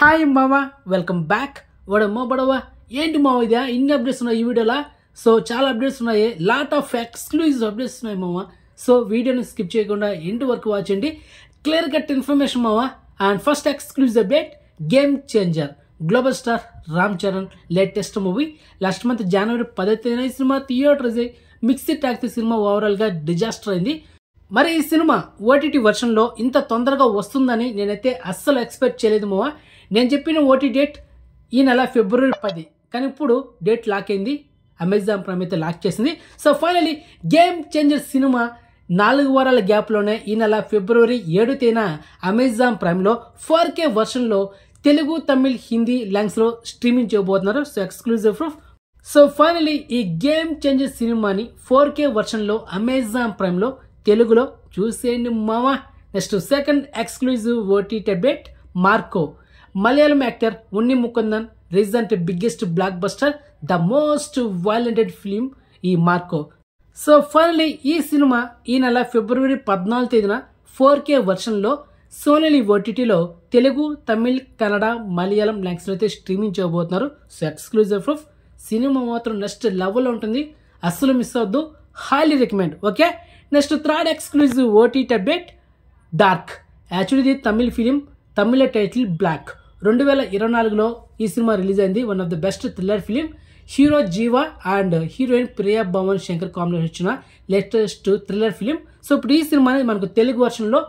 Hi మావా, welcome back. వడమ్మా బడవా, ఏంటి మావ ఇదా ఇన్ని అప్డేట్స్ ఉన్నాయి ఈ వీడియోలో. సో చాలా అప్డేట్స్ ఉన్నాయి, లాట్ ఆఫ్ ఎక్స్క్లూజివ్ అప్డేట్స్ ఉన్నాయి మావా. సో వీడియోని స్కిప్ చేయకుండా ఎండ్ వరకు వాచ్ చేయండి, క్లియర్ కట్ ఇన్ఫర్మేషన్ మావా. And first exclusive update, game changer global star Ram Charan latest movie. Last month జనవరి 10న ఈ సినిమా థియేటర్స్ మిక్సీ టాక్సీ సినిమా ఓవరాల్గా డిజాస్టర్ అయింది. మరి ఈ సినిమా ఓటీటీ వర్షన్లో ఇంత తొందరగా వస్తుందని నేనైతే అస్సలు ఎక్స్పెక్ట్ చేయలేదు మావా. నేను చెప్పిన ఓటీ డేట్ ఈ నెల ఫిబ్రవరి 10, కానీ ఇప్పుడు డేట్ లాక్ అయింది, అమెజాన్ ప్రైమ్ అయితే లాక్ చేసింది. So finally game changer cinema 4 వారాల గ్యాప్లోనే ఈ నెల ఫిబ్రవరి 7న అమెజాన్ ప్రైమ్లో 4K వర్షన్లో తెలుగు, తమిళ్, హిందీ లాంగ్వేజ్లో స్ట్రీమింగ్ చేయబోతున్నారు. So exclusive proof. So finally ఈ గేమ్ చేంజర్ సినిమాని 4K వర్షన్లో అమెజాన్ ప్రైమ్లో తెలుగులో చూసేయండి మావా. Next second exclusive OTT update, Marco. Malayalam actor Unni Mukundan recent biggest block buster, the most వైలెంటెడ్ film ఈ మార్కో. సో ఫైనలీ ఈ సినిమా ఈ నెల ఫిబ్రవరి 14న 4K వర్షన్లో సోనీ ఓటీటీలో తెలుగు, తమిళ్, కన్నడ, మలయాళం లాంగ్వేజ్లో అయితే స్ట్రీమింగ్ చేయబోతున్నారు. So exclusive proof. సినిమా మాత్రం నెక్స్ట్ లెవెల్లో ఉంటుంది, అస్సలు మిస్ అవద్దు, highly recommend. Okay, next third exclusive OTT update, dark. Actually ఇది Tamil film, Tamil title black. 2024లో ఈ సినిమా రిలీజ్ అయింది. One of the best thriller film. Hero Jiiva and heroine Priya Bhavan Shankar combination వచ్చిన లేటెస్ట్ థ్రిల్లర్ ఫిలిం. సో ఇప్పుడు ఈ సినిమాని మనకు తెలుగు వర్షన్లో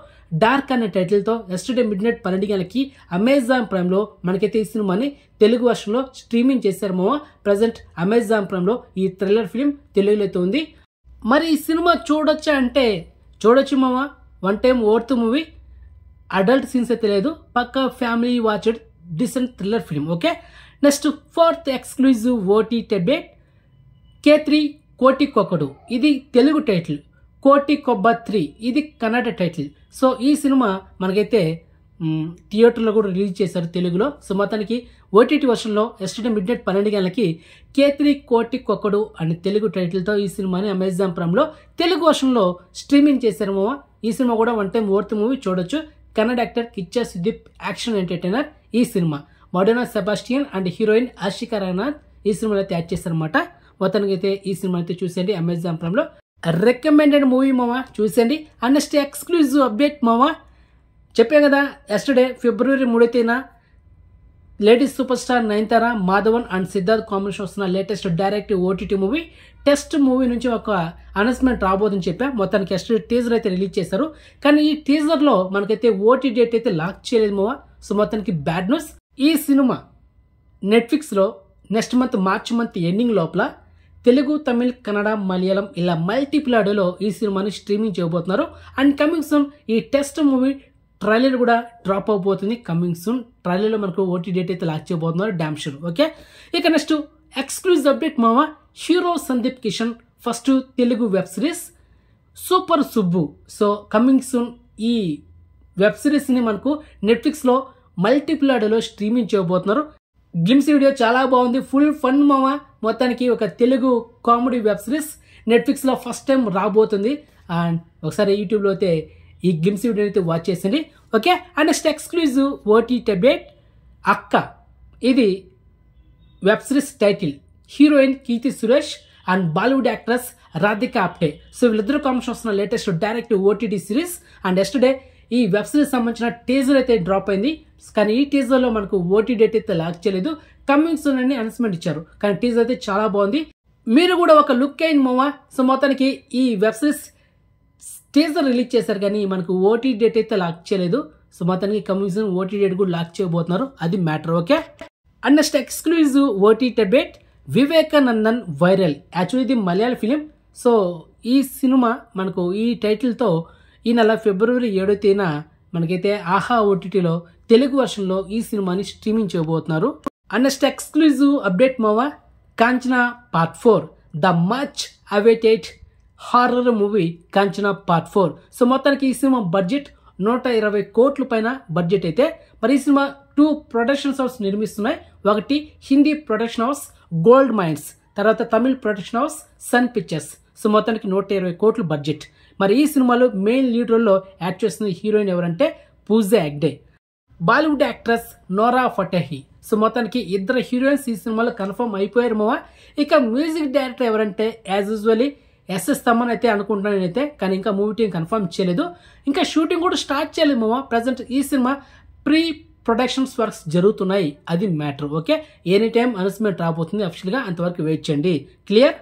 డార్క్ అనే టైటిల్తో ఎస్టర్డే మిడ్నైట్ 12 గంటలకి అమెజాన్ ప్రైమ్లో మనకైతే ఈ సినిమాని తెలుగు వర్షన్లో స్ట్రీమింగ్ చేశారు మావా. ప్రజెంట్ అమెజాన్ ప్రైమ్లో ఈ థ్రిల్లర్ ఫిలిం తెలుగులో అయితే ఉంది. మరి ఈ సినిమా చూడొచ్చా అంటే చూడొచ్చు మావా. One time worth movie, adult scenes అయితే లేదు, పక్కా family watched decent thriller film. Okay, next fourth exclusive OTT update, K3 కోటికొకడు. ఇది తెలుగు టైటిల్. కోటి కొబ్బ 3 ఇది కన్నడ టైటిల్. సో ఈ సినిమా మనకైతే థియేటర్లో కూడా రిలీజ్ చేశారు తెలుగులో. సో మొత్తానికి ఓటీటీ వర్షన్లో ఎస్టర్డే మిడ్నైట్ 12 గంటలకి K3 కోటికొకడు అనే తెలుగు టైటిల్తో ఈ సినిమాని అమెజాన్ ప్రైమ్లో తెలుగు వర్షన్లో స్ట్రీమింగ్ చేశారు మావా. ఈ సినిమా కూడా వన్ టైం వర్త్ మూవీ, చూడొచ్చు. Kannada actor Kichcha Sudeep action entertainer ఈ cinema. Madonna Sebastian and heroine Ashika Ranath ఈ సినిమాలో అయితే యాడ్ చేశారనమాట. మొత్తానికి అయితే ఈ సినిమా అయితే చూసేయండి అమెజాన్ ప్రైమ్లో. రికమెండెడ్ మూవీ మావా, చూసేయండి. అండ్ నెక్స్ట్ ఎక్స్క్లూజివ్ అప్డేట్ మావా, చెప్పాం కదా ఎస్టర్డే ఫిబ్రవరి 3న ladies superstar Nayanthara, Madhavan and Siddharth combination వస్తున్న latest direct OTT movie test movie నుంచి ఒక అనౌన్స్మెంట్ రాబోదని చెప్పా. మొత్తానికి ఎస్టర్డే టీజర్ అయితే రిలీజ్ చేశారు, కానీ ఈ టీజర్లో మనకైతే ఓటీ డేట్ అయితే లాక్ చేయలేదు మావా. సో మొత్తానికి బ్యాడ్ న్యూస్. ఈ సినిమా నెట్ఫ్లిక్స్లో నెక్స్ట్ మంత్ మార్చి మంత్ ఎండింగ్ లోపల తెలుగు, తమిళ్, కన్నడ, మలయాళం ఇలా మల్టీప్లాడోలో ఈ సినిమాని స్ట్రీమింగ్ చేయబోతున్నారు. అండ్ కమింగ్ సూన్ ఈ టెస్ట్ మూవీ ట్రైలర్ కూడా డ్రాప్ అవబోతుంది. కమింగ్ సూన్ ట్రైలర్లో మనకు ఓటీ డేట్ అయితే లాక్ చేయబోతున్నారు, డామ్ షూర్. ఓకే, ఇక నెక్స్ట్ ఎక్స్క్లూజివ్ అప్డేట్ మావా, hero Sandeep Kishan first Telugu web series super Subbu. So coming soon ఈ వెబ్ సిరీస్ని మనకు నెట్ఫ్లిక్స్లో మల్టీప్లాడోలో స్ట్రీమింగ్ చేయబోతున్నారు. గ్లిమ్స్ వీడియో చాలా బాగుంది, ఫుల్ ఫన్ మావా. మొత్తానికి ఒక తెలుగు కామెడీ వెబ్ సిరీస్ నెట్ఫ్లిక్స్లో ఫస్ట్ టైం రాబోతుంది. అండ్ ఒకసారి యూట్యూబ్లో అయితే ఈ గ్లిమ్స్ వీడియో అయితే వాచ్ చేసింది. Okay, and next exclusive OTT update, అక్క. ఇది web series title. Heroine Keerthy Suresh and Bollywood actress Radhika Apte. So వీళ్ళిద్దరు కాంబినేషన్ వస్తున్న latest direct OTT series. And yesterday ఈ వెబ్ సిరీస్ సంబంధించిన టీజర్ అయితే డ్రాప్ అయింది, కానీ ఈ టీజర్లో మనకు ఓటీ డేట్ అయితే లాక్ చేయలేదు. కమింగ్ సూన్ అని అనౌన్స్మెంట్ ఇచ్చారు, కానీ టీజర్ అయితే చాలా బాగుంది. మీరు కూడా ఒక లుక్ అయింది మావా. సో మొత్తానికి ఈ వెబ్ సిరీస్ టీజర్ రిలీజ్ చేశారు, కానీ మనకు ఓటీ డేట్ అయితే లాక్ చేయలేదు. సో మొత్తానికి కమింగ్ సూన్ ఓటీ డేట్ కూడా లాక్ చేయబోతున్నారు, అది matter. Okay, and next exclusive OTT update, Vivekanandan viral. Actually ఇది మలయాళ ఫిలిం. సో ఈ సినిమా మనకు ఈ టైటిల్తో ఈ నెల ఫిబ్రవరి 7న మనకైతే ఆహా ఓటీటీలో తెలుగు వర్షన్లో ఈ సినిమాని స్ట్రీమింగ్ చేయబోతున్నారు. అండ్ నెక్స్ట్ ఎక్స్క్లూజివ్ అప్డేట్ మావా, Kanchana part 4 the much awaited horror movie Kanchana part 4. So మొత్తానికి ఈ సినిమా బడ్జెట్ 120 కోట్ల పైన బడ్జెట్ అయితే. మరి ఈ సినిమా 2 ప్రొడక్షన్ హౌస్ నిర్మిస్తున్నాయి. ఒకటి హిందీ ప్రొడక్షన్ హౌస్ గోల్డ్ మైన్స్, తర్వాత Tamil production house Sun Pictures. So మొత్తానికి 120 కోట్లు బడ్జెట్. మరి ఈ సినిమాలో మెయిన్ లీడ్ రోల్లో యాక్ట్ చేస్తున్న హీరోయిన్ ఎవరంటే పూజా హెగ్డే. బాలీవుడ్ యాక్ట్రెస్ నోరా ఫటేహి. సో మొత్తానికి ఇద్దరు హీరోయిన్స్ ఈ సినిమాలో కన్ఫర్మ్ అయిపోయారు మామ. ఇక మ్యూజిక్ డైరెక్టర్ ఎవరంటే యాజ్ యూజువల్లీ ఎస్ఎస్ తమన్ అయితే అనుకుంటున్నాను నేనైతే, కానీ ఇంకా మూవీ టీం కన్ఫర్మ్ చేయలేదు. ఇంకా షూటింగ్ కూడా స్టార్ట్ చేయలేదు మామ. ప్రజెంట్ ఈ సినిమా ప్రీ ప్రొడక్షన్స్ వర్క్స్ జరుగుతున్నాయి, అది matter. Okay, any time announcement రాబోతుంది అఫీషియల్గా, అంతవరకు వెయిట్ చేయండి. Clear.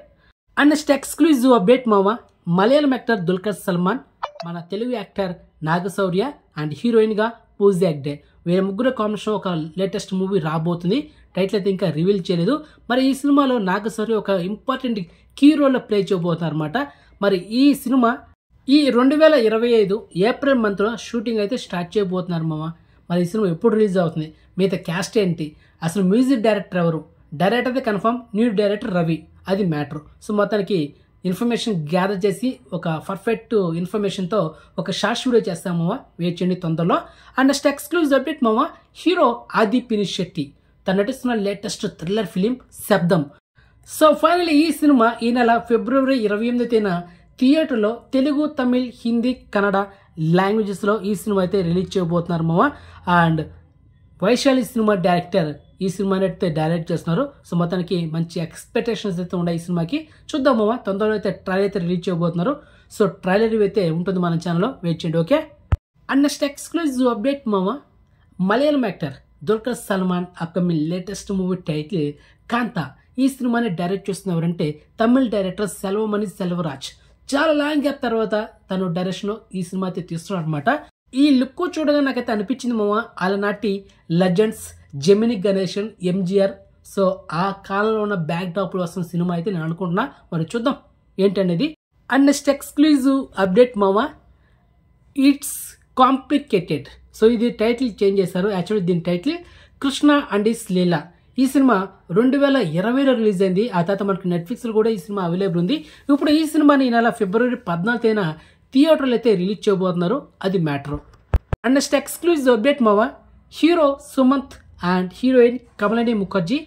And next exclusive update మామ, మలయాళం యాక్టర్ దుల్కర్ సల్మాన్, మన తెలుగు యాక్టర్ నాగశౌర్య అండ్ హీరోయిన్గా పూజా హెగ్డే, వీళ్ళ ముగ్గురు కాంబినేషన్ ఒక లేటెస్ట్ మూవీ రాబోతుంది. టైటిల్ అయితే ఇంకా రివీల్ చేయలేదు. మరి ఈ సినిమాలో నాగశౌర్య ఒక ఇంపార్టెంట్ కీ రోల్లో ప్లే చేయబోతున్నారు అనమాట. మరి ఈ సినిమా ఈ 2025 ఏప్రిల్ మంత్లో షూటింగ్ అయితే స్టార్ట్ చేయబోతున్నారు మామ. మరి ఈ సినిమా ఎప్పుడు రిలీజ్ అవుతుంది, మిగతా క్యాస్ట్ ఏంటి, అసలు మ్యూజిక్ డైరెక్టర్ ఎవరు, డైరెక్టర్ అయితే కన్ఫర్మ్ న్యూ డైరెక్టర్ రవి, అది మ్యాటర్. సో మొత్తానికి ఇన్ఫర్మేషన్ గ్యాదర్ చేసి ఒక పర్ఫెక్ట్ ఇన్ఫర్మేషన్తో ఒక షార్ట్ వీడియో చేస్తాము మామ, వెయిట్ చేయండి తొందరలో. అండ్ నెక్స్ట్ ఎక్స్క్లూజివ్ అప్డేట్ మామ, హీరో ఆది పినిష్ శెట్టి తను నటిస్తున్న లేటెస్ట్ థ్రిల్లర్ ఫిలిం శబ్దం. సో ఫైనల్లీ ఈ సినిమా ఈ నెల ఫిబ్రవరి 28వ తేదీన థియేటర్లో తెలుగు, తమిళ్, హిందీ, కన్నడ లాంగ్వేజెస్లో ఈ సినిమా అయితే రిలీజ్ చేయబోతున్నారు మామ. అండ్ వైశాలి సినిమా డైరెక్టర్ ఈ సినిమాని అయితే డైరెక్ట్ చేస్తున్నారు. సో మొత్తానికి మంచి ఎక్స్పెక్టేషన్స్ అయితే ఉన్నాయి ఈ సినిమాకి. చూద్దాం మామ, తొందరలో అయితే ట్రైలర్ అయితే రిలీజ్ చేయబోతున్నారు. సో ట్రైలర్ అయితే ఉంటుంది మన ఛానల్లో, వెయిట్ చేయండి. Okay. And next exclusive update మామ, Malayalam actor Dulquer Salmaan upcoming latest movie title Kaantha. ఈ సినిమాని డైరెక్ట్ చేస్తున్నవారంటే తమిళ్ డైరెక్టర్ సెల్వమణి సెల్వరాజ్. చాలా లాంగ్ గ్యాప్ తర్వాత తను డైరెక్షన్ లో ఈ సినిమా అయితే తీస్తున్నాడు అనమాట. ఈ లుక్ చూడగా నాకైతే అనిపించింది మామ, అలనాటి లెజెండ్స్ జెమిని గణేషన్, ఎంజిఆర్, సో ఆ కాలంలో ఉన్న బ్యాక్ డ్రాప్ లో వస్తున్న సినిమా అయితే నేను అనుకుంటున్నా. మరి చూద్దాం ఏంటనేది. అండ్ నెక్స్ట్ ఎక్స్క్లూజివ్ అప్డేట్ మామ, ఇట్స్ కాంప్లికేటెడ్. సో ఇది టైటిల్ చేంజ్ చేశారు. యాక్చువల్లీ దీని టైటిల్ కృష్ణ అండ్ ఇస్ లీలా. ఈ సినిమా 2020లో రిలీజ్ అయింది. ఆ తర్వాత మనకు నెట్ఫ్లిక్స్లో కూడా ఈ సినిమా అవైలబుల్ ఉంది. ఇప్పుడు ఈ సినిమాని ఈ నెల ఫిబ్రవరి 14వ తేదీన థియేటర్లో అయితే రిలీజ్ చేయబోతున్నారు, అది matter. And next exclusive update మామ, hero Sumanth and heroine Kamalinee Mukherjee,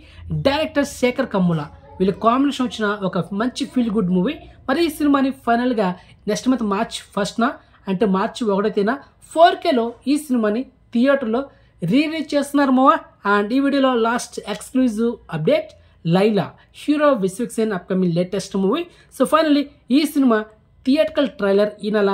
director Sekhar Kammula, వీళ్ళ కాంబినేషన్ వచ్చిన ఒక మంచి ఫీల్ గుడ్ మూవీ. మరి ఈ సినిమాని ఫైనల్గా నెక్స్ట్ మంత్ March 1న అంటే March 1వ తేదీన 4Kలో ఈ సినిమాని థియేటర్లో రీలీజ్ చేస్తున్నారు మావా. అండ్ ఈ వీడియోలో last exclusive update, Laila hero Vishwak Sen upcoming latest movie. So finally ఈ సినిమా థియేటర్కల్ ట్రైలర్ ఈ నెల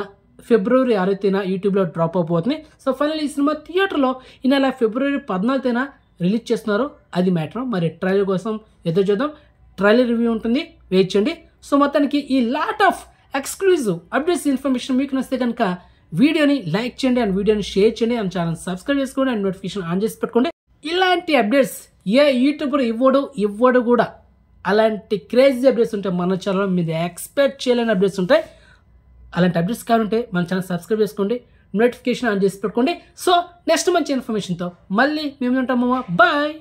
ఫిబ్రవరి 6వ తేదీన యూట్యూబ్లో డ్రాప్ అయిపోతుంది. సో ఫైనల్లీ ఈ సినిమా థియేటర్లో ఈ నెల ఫిబ్రవరి 14వ తేదీన రిలీజ్ చేస్తున్నారు, అది మ్యాటర్. మరి ట్రైలర్ కోసం ఎదురు చూద్దాం, ట్రైలర్ రివ్యూ ఉంటుంది, వెయిట్ చేయండి. సో మొత్తానికి ఈ lot of exclusive updates information మీకు నచ్చితే కనుక వీడియోని లైక్ చేయండి అండ్ వీడియోని షేర్ చేయండి అండ్ ఛానల్ సబ్స్క్రైబ్ చేసుకోండి అండ్ నోటిఫికేషన్ ఆన్ చేసి పెట్టుకోండి. ఇలాంటి అప్డేట్స్ ఏ యూట్యూబర్ ఇవ్వడు కూడా. అలాంటి క్రేజీ అప్డేట్స్ ఉంటాయి మన ఛానల్లో, మీరు ఎక్స్పెక్ట్ చేయలేని అప్డేట్స్ ఉంటాయి. అలాంటి అప్డేట్స్ కావాలంటే మన ఛానల్ సబ్స్క్రైబ్ చేసుకోండి, నోటిఫికేషన్ ఆన్ చేసి పెట్టుకోండి. సో నెక్స్ట్ మంచి ఇన్ఫర్మేషన్తో మళ్ళీ మేము ఉంటాము. బాయ్.